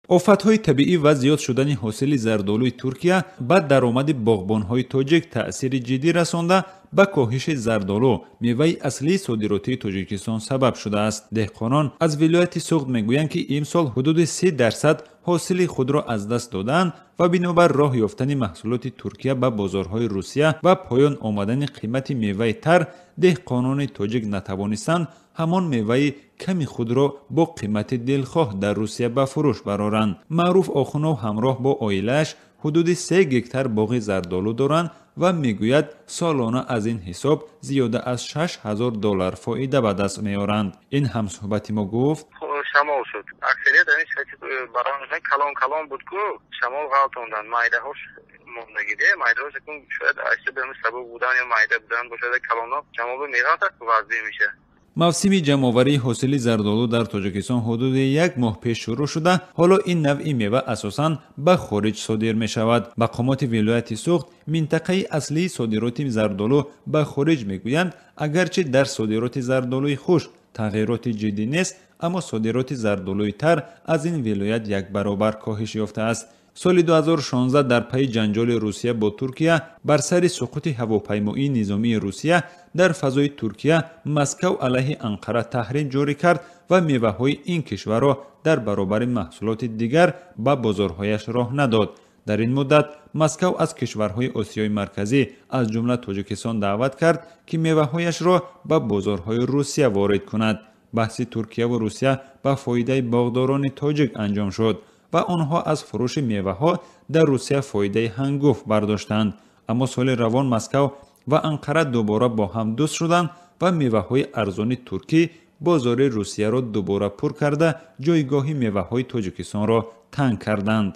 офатҳои табиӣ ва зиёд шудани ҳосили зардолӯи Туркия ба даромади боғбонҳои тоҷик таъсири ҷиддӣ расонда, ба коҳиши зардолу, меваи аслии содиротии Тоҷикистон сабаб шудааст. Деҳқонон аз вилояти Суғд мегӯянд, ки имсол ҳудуди 30% ҳосили худро аз даст доданд ва бинобар роҳ ёфтани маҳсулоти Туркия ба бозорҳои Русия ва поён омадани қимати меваи тар, деҳқонони тоҷик натавонистанд ҳамон меваи ками худро бо қимати дилхоҳ дар Русия ба фурӯш бароранд. Маъруф Охунов ҳамроҳ бо оилааш ҳудуди 3 гектар боғи зардолу доранд ва мегӯяд солона аз ин ҳисоб зиёда аз $6000 фоида ба даст меоранд. Ин ҳамсуҳбати мо гуфт: шамол шуд. Аксарият ин барои калон буд ку шамол ғалтонданд. Майдаҳош мондагиде, майдаҳош кун шояд айса бе сабаб будан ё майда будан бошад, калонҳо шамол меғалтад ку вазъи миша. мавсими ҷамъоварии ҳосили зардолу дар Тоҷикистон ҳудуди 1 моҳ пеш шурӯъ шуда, ҳоло ин навъи мева асосан ба хориҷ содир мешавад. Мақомоти вилояти Суғд минтақаи аслии содироти зардолу ба хориҷ мегӯянд, агарчи дар содироти зардолуи хушк тағйироти ҷиддӣ нест, аммо содироти зардолуи тар аз ин вилоят 1 баробар коҳиш ёфтааст. соли 2016 дар пайи ҷанҷоли Русия бо Туркия бар сари суқути ҳавопаймоии низомии Русия дар фазои Туркия, Москав алайҳи Анқара таҳрим ҷорӣ кард ва меваҳои ин кишварро дар баробари маҳсулоти дигар ба бозорҳояш роҳ надод. дар ин муддат Москав аз кишварҳои Осиёи Марказӣ аз ҷумла Тоҷикистон даъват кард, ки меваҳояшро ба бозорҳои Русия ворид кунад. баҳси Туркия ва Русия ба фоидаи боғдорони тоҷик анҷом шуд ва онҳо аз фурӯши меваҳо дар Русия фоидаи ҳангуфт бардоштанд. аммо соли равон Москав ва Анқара дубора бо ҳам дӯст шуданд ва меваҳои арзони туркӣ бозори Русияро дубора пур карда, ҷойгоҳи меваҳои Тоҷикистонро танг карданд.